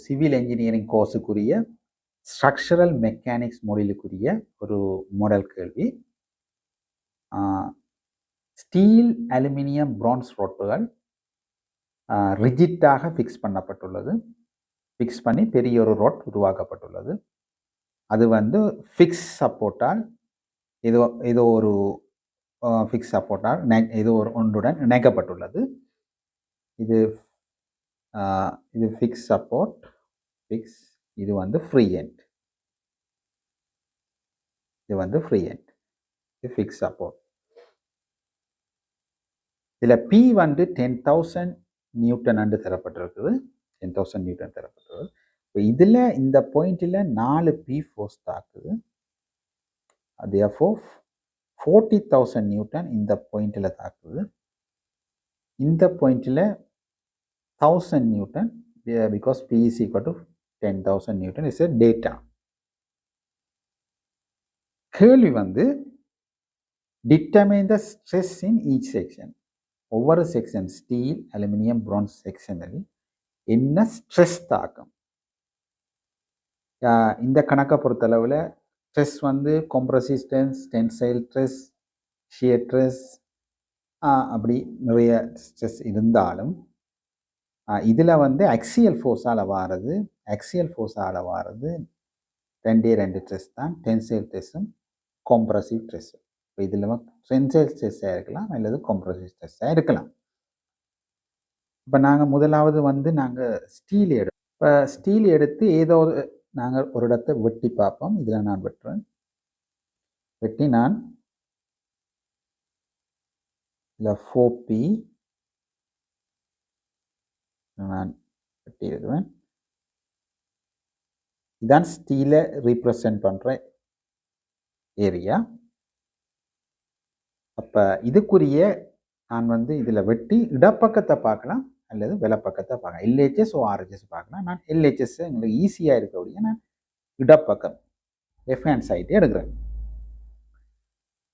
Civil engineering கோர்ஸுக்குரிய structural mechanics மொழிலுக்குரிய ஒரு மாடல் கேள்வி. ஸ்டீல், அலுமினியம், பிரான்ஸ் ரோட்டுகள் ரிஜிட்டாக ஃபிக்ஸ் பண்ணப்பட்டுள்ளது. ஃபிக்ஸ் பண்ணி பெரிய ஒரு ரோட் உருவாக்கப்பட்டுள்ளது. அது வந்து ஃபிக்ஸ் சப்போர்ட்டால் ஏதோ ஒரு ஃபிக்ஸ் சப்போர்ட்டால் ஏதோ ஒரு ஒன்றுடன் இணைக்கப்பட்டுள்ளது. இது இது ஃபிக்ஸ் சப்போர்ட், ஃபிக்ஸ். இது வந்து ஃப்ரீ எண்ட். இது வந்து ஃப்ரீ எண்ட். இது ஃபிக்ஸ் சப்போர்ட். இதில் பி வந்து 10,000 நியூட்டன் அண்டு தரப்பட்டிருக்குது. 10,000 நியூட்டன் தரப்பட்டிருக்கு. இப்போ இதில் இந்த பாயிண்டில் 4 பி ஃபோர்ஸ் தாக்குது. therefore 40,000 நியூட்டன் இந்த பாயிண்டில் தாக்குது. இந்த பாயிண்டில் 1000 Newton, because P is equal to 10,000 Newton is a data. கேள்வி வந்து determine the stress in each section. ஒவ்வொரு செக்ஷன் ஸ்டீல், அலுமினியம், பிரான்ஸ் செக்ஷனில் என்ன ஸ்ட்ரெஸ் தாக்கம். இந்த கணக்கை பொறுத்தளவில் ஸ்ட்ரெஸ் வந்து compressive stress, tensile stress, shear stress, அப்படி நிறைய ஸ்ட்ரெஸ் இருந்தாலும் இதில் வந்து அக்சியல் ஃபோர்ஸால் வாரது, ரெண்டு ஸ்ட்ரெஸ் தான், டென்சைல் ஸ்ட்ரெஸ்ஸும் கம்ப்ரசிவ் ஸ்ட்ரெஸ்ஸும். இப்போ இதில் டென்சைல் ஸ்ட்ரெஸ்ஸாக இருக்கலாம் அல்லது கம்ப்ரசிவ் ஸ்ட்ரெஸ்ஸாக இருக்கலாம். இப்போ நாங்கள் முதலாவது வந்து நாங்கள் ஸ்டீல் எடுப்போம். இப்போ ஸ்டீல் எடுத்து ஏதோ நாங்கள் ஒரு இடத்தை வெட்டி பார்ப்போம். இதில் நான் வெட்டுறேன். வெட்டி நான் இதில் 4P நான் வெட்டி இருக்கிறேன். இதான் ஸ்டீலை ரீப்ரசன்ட் பண்ணுற ஏரியா. அப்போ இதுக்குரிய நான் வந்து இதில் வெட்டி இடப்பக்கத்தை பார்க்கலாம் அல்லது வெலப்பக்கத்தை பார்க்கலாம். எல்ஹெச்எஸ் ஆர்ஹெச்எஸ் பார்க்கலாம். நான் எல்ஹெச்எஸ் எங்களுக்கு ஈஸியாக இருக்கக்கூடிய நான் இடப்பக்கம் லெஃப்ட் ஹேண்ட் சைட்டே எடுக்கிறேன்.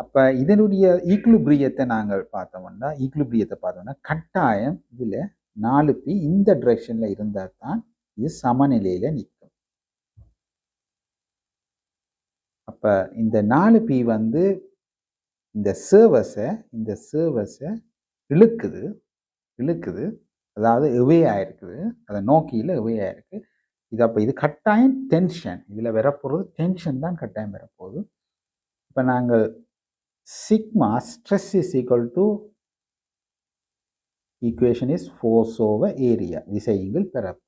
அப்போ இதனுடைய ஈக்குலிபிரியத்தை நாங்கள் பார்த்தோம்னா கட்டாயம் இதில் 4P இந்த டிரெக்ஷனில் இருந்தால் தான் இது சமநிலையில் நிற்கும். அப்போ இந்த 4P வந்து இந்த சர்வஸை இழுக்குது, அதாவது எவே ஆயிருக்குது, அதை நோக்கியில் எவே ஆயிருக்கு. இது அப்போ இது கட்டாயம் டென்ஷன், இதில் வரப்போகிறது டென்ஷன் தான் கட்டாயம் வரப்போகுது. இப்போ நாங்கள் sigma stress is equal to equation is force over area, விசையிங்கள் பெறப்பு.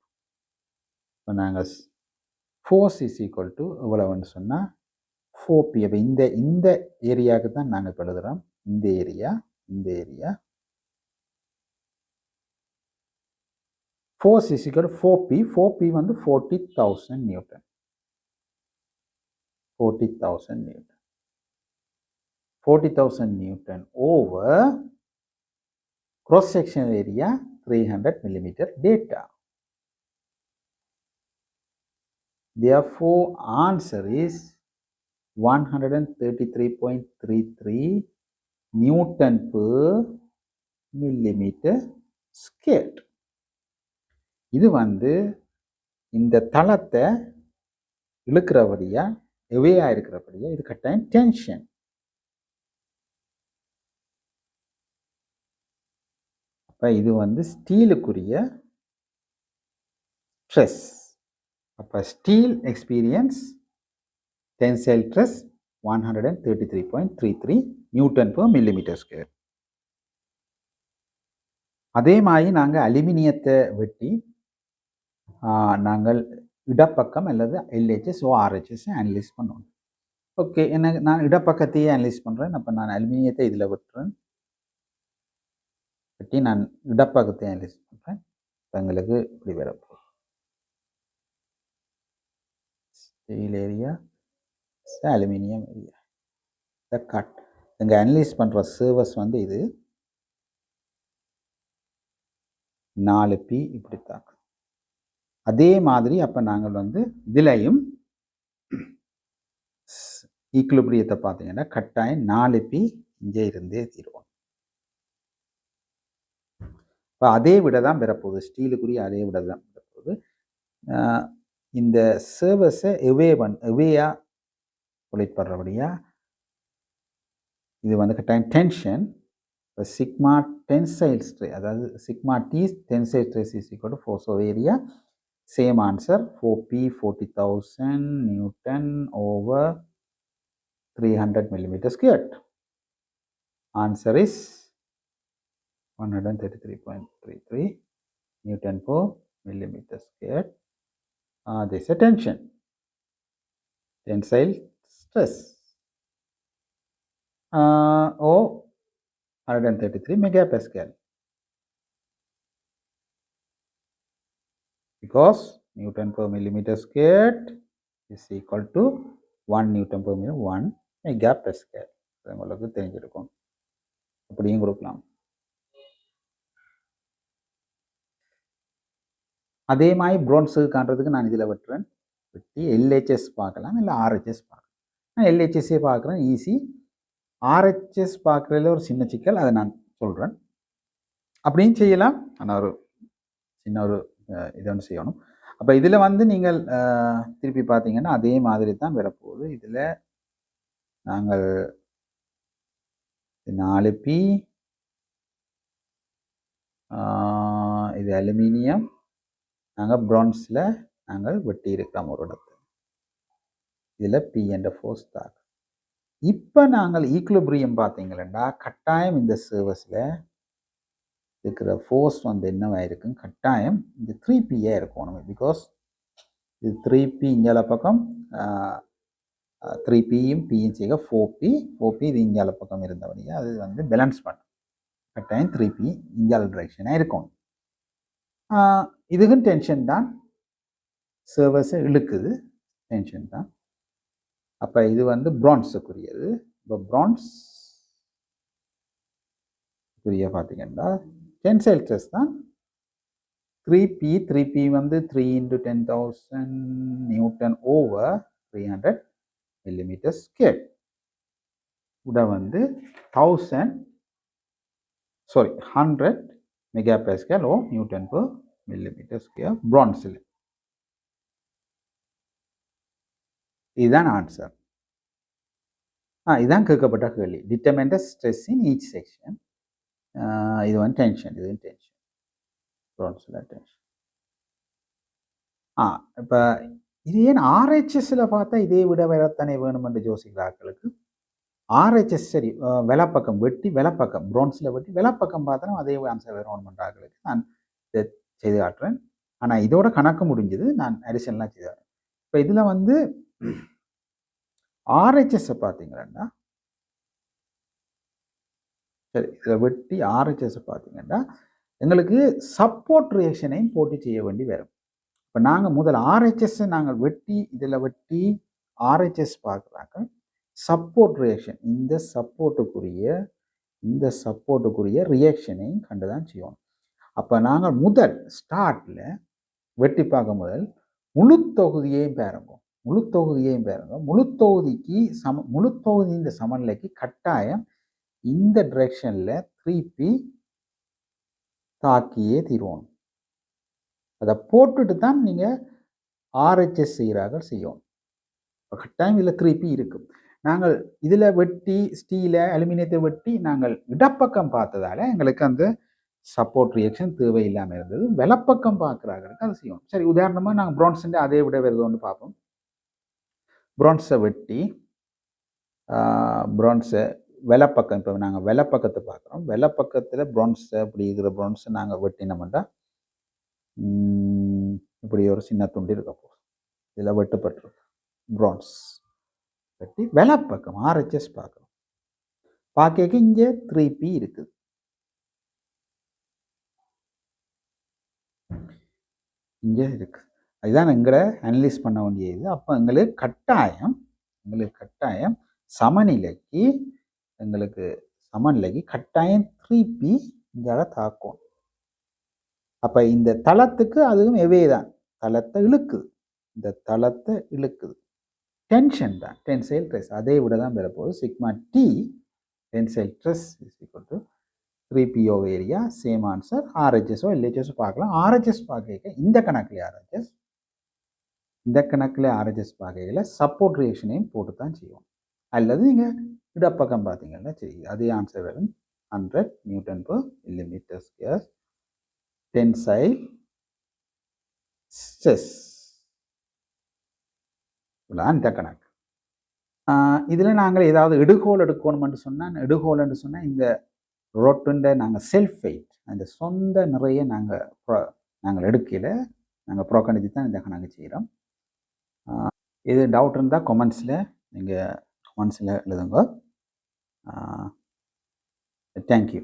இப்போ நாங்கள் ஃபோர்ஸ் இஸ் ஈக்குவல் டு எவ்வளவுன்னு சொன்னால் 4P. அப்போ இந்த ஏரியாவுக்கு தான் நாங்கள் இப்போ எழுதுகிறோம். இந்த area force is equal to 4P. 4P வந்து 40,000 Newton. 40,000 newton over cross sectional area 300 millimeter data. Therefore answer is 133.33 Newton per millimeter squared. இது வந்து இந்த தளத்தை இழுக்கிறபடியா எவையா இருக்கிறபடியா இது கட்டாயம் டென்ஷன். அப்போ இது வந்து ஸ்டீலுக்குரிய ஸ்ட்ரெஸ். அப்போ steel experience tensile stress 133.33 Newton per millimeter square. அதே மாதிரி நாங்கள் அலுமினியத்தை வெட்டி நாங்கள் இடப்பக்கம் அல்லது எல்ஹெச்எஸ் ஆர்ஹெச்எஸ் அனலைஸ் பண்ணுவோம். ஓகே, எனக்கு நான் இடப்பக்கத்தையே அனலைஸ் பண்ணுறேன். அப்போ நான் அலுமினியத்தை இதில் வெட்டுறேன், வெட்டி நான் இடப்பக்கத்தை அனலைஸ் பண்ணுறேன். இப்போ எங்களுக்கு இப்படி வரப்போம். ஸ்டீல் ஏரியா, அலுமினியம் ஏரியா, த கட். இங்கே அனலைஸ் பண்ணுற சர்வஸ் வந்து இது 4P இப்படி தாக்கும். அதே மாதிரி அப்போ நாங்கள் வந்து இதிலையும் ஈக்குலிபிரியத்தை பார்த்தீங்கன்னா கட்டாயம் 4P இங்கே இருந்தே தீருவோம். இப்போ அதே விட தான் பெறப்போகுது, ஸ்டீலுக்குரிய அதே விட தான் பெறப்போகுது. இந்த சர்வஸை எவேயாக பொலிட் பண்ணுறபடியா இது வந்து கட்டாயம் டென்ஷன் சிக்மா டென்சைல் ஸ்ட்ரெஸ், அதாவது sigma t tensile stress is equal to force of area. Same answer 4P 40,000 newton over 300 millimeter squared. Answer is 133.33 Newton per millimeter squared. This is a tension, tensile stress. Or 133 megapascal. Because Newton per millimeter squared is equal to 1 Newton per millimeter 1 megapascal. உங்களுக்கு தெரிஞ்சிருக்கும். அப்படியும் கொடுக்கலாம். அதே மாதிரி bronze காண்றதுக்கு நான் இதில் வெட்டுறேன். வெட்டி LHS பார்க்கலாம், இல்லை RHS பார்க்கலாம். நான் LHSே பார்க்குறேன், ஈஸி. RHS பார்க்குறதுல ஒரு சின்ன சிக்கல், அதை நான் சொல்கிறேன். அப்படியும் செய்யலாம். ஆனால் ஒரு சின்ன ஒரு இதை ஒன்று செய்யணும். அப்போ இதில் வந்து நீங்கள் திருப்பி பார்த்தீங்கன்னா அதே மாதிரி தான் வரப்போகுது. இதில் நாங்கள் 4P, இது அலுமினியம், நாங்கள் ப்ரான்ஸில் நாங்கள் வெட்டி இருக்கிறோம் ஒரு இடத்துல. இதில் P என்ற ஃபோர்ஸ் தாக்கு. இப்போ நாங்கள் ஈக்குலிபிரியம் பார்த்தீங்களா, கட்டாயம் இந்த சர்வஸில் இருக்கிற ஃபோர்ஸ் வந்து என்னவா இருக்கும், கட்டாயம் இந்த 3P இருக்கணும். பிகாஸ் இது 3P இஞ்சால பக்கம் 3Pயும் Pயும் செய்ய 4P இது இஞ்சால பக்கம் இருந்தபடியா அது வந்து பேலன்ஸ் பண்ணும். கட்டாயம் 3P இஞ்சால டிரெக்ஷனாக இருக்கணும். இதுக்கும் டென்ஷன் தான், சர்வஸை இழுக்குது, டென்ஷன் தான். அப்போ இது வந்து ப்ரான்ஸுக்குரியது. இப்போ ப்ரான்ஸுக்குரிய பார்த்தீங்கன்னா டென்சைல் ஸ்ட்ரெஸ் தான் 3P வந்து 3 × 10,000 நியூட்டன் ஓவர் 300 millimeter squared. உட வந்து 100 megapascal or Newton per millimeter square bronze. இதுதான் ஆன்சர். இதுதான் கேட்கப்பட்ட கேள்வி. Determine the stress in each section. இது வந்து டென்ஷன், இது டென்ஷன், ப்ரான்ஸில் டென்ஷன். இப்போ இது ஏன் RHSல பார்த்தா இதே விட வேறத்தானே வேணும் என்று யோசிக்கிறார்களுக்கு. RHS சரி, வெலப்பக்கம் வெட்டி வெலப்பக்கம் ப்ரான்ஸில் வெட்டி வெலப்பக்கம் பார்த்தா அதே ஆன்சர் வேணும் பண்ணுறாங்களுக்கு நான் இதை செய்து காட்டுறேன். ஆனால் இதோட கணக்கு முடிஞ்சது, நான் அடிஷனலாக செய்து காட்டுறேன். இப்போ இதில் வந்து RHSஸை பார்த்தீங்கன்னா, சரி இதை வெட்டி RHSஸை பார்த்தீங்கன்னா எங்களுக்கு சப்போர்ட் ரியாக்ஷனையும் போட்டு செய்ய வேண்டி வரும். இப்போ நாங்கள் முதல் RHSஸை நாங்கள் வெட்டி இதில் வெட்டி RHS பார்க்குறாங்க. சப்போர்ட் ரியாக்ஷன், இந்த சப்போர்ட்டுக்குரிய ரியாக்ஷனையும் கண்டு தான் செய்யணும். அப்போ நாங்கள் முதல் ஸ்டார்டில் வெட்டி பார்க்க முதல் முழு தொகுதியையும் பாருங்க. முழு தொகுதிக்கு முழு தொகுதி இந்த சமநிலைக்கு கட்டாயம் இந்த டிரெக்ஷனில் 3P தாக்கியே தீர்வோம். அதை போட்டுட்டு தான் நீங்கள் RHS செய்யணும். கட்டாயம் இதில் 3P இருக்கும். நாங்கள் இதில் வெட்டி ஸ்டீலை அலுமினியத்தை வெட்டி நாங்கள் இடப்பக்கம் பார்த்ததால எங்களுக்கு அந்த சப்போர்ட் ரியாக்ஷன் தேவையில்லாமல் இருந்தது. வெலப்பக்கம் பார்க்குறாங்களுக்கு அது செய்யணும். சரி, உதாரணமாக நாங்கள் ப்ரான்ஸுண்டு அதே விட வருதோன்னு பார்ப்போம். ப்ரான்ஸை வெட்டி ப்ரான்ஸை வெலப்பக்கம், இப்போ நாங்கள் வெலப்பக்கத்தை பார்க்குறோம். வெலப்பக்கத்தில் ப்ரான்ஸை அப்படி இருக்கிற ப்ரான்ஸை நாங்கள் வெட்டினோம்னா இப்படி ஒரு சின்ன துண்டு இருக்க போகும். இதில் வெட்டுப்பட்டிருக்கு ப்ரான்ஸ் வெட்டி வெலப்பக்கம் RHS பார்க்குறோம். பார்க்க இங்கே 3P இருக்குது. இங்கே இருக்குது. அதுதான் எங்களை அனலைஸ் பண்ண வேண்டியது. அப்போ எங்களுக்கு கட்டாயம் சமநிலைக்கு கட்டாயம் 3P இங்கே தாக்கும். அப்போ இந்த தளத்துக்கு அதுவும் எவே தான், தளத்தை இழுக்குது. டென்ஷன் தான், டென்சைல் ஸ்ட்ரெஸ் அதே விட தான் பெறப்போகுது. Sigma T tensile stress is equal to 3P over area. Same answer. RHS LHS பார்க்கலாம். RHS பார்க்க இந்த கணக்கில் RHS இந்த கணக்கில் ஆர்ஹெச்எஸ் வகையில் சப்போர்ட் ரியாக்ஷனையும் போட்டு தான் செய்வோம். அல்லது நீங்கள் இடப்பக்கம் பார்த்தீங்கன்னா சரி அதே ஆன்சர் வரும். 100 Newton per millimeter square tensile stress. இந்த கணக்கு. இதில் நாங்கள் ஏதாவது எடுகோல் எடுக்கணும்னு சொன்னால் எடுகோல்னு சொன்னால் இந்த ரோட்டுண்ட நாங்கள் செல்ஃப் வெயிட் அந்த சொந்த நிறைய நாங்கள் எடுக்கல நாங்கள் புறக்கணித்து தான் இந்த கணக்கு செய்கிறோம். இது டவுட் இருந்தால் கமெண்ட்ஸில் நீங்கள் கமெண்ட்ஸில் எழுதுங்க. தேங்க்யூ.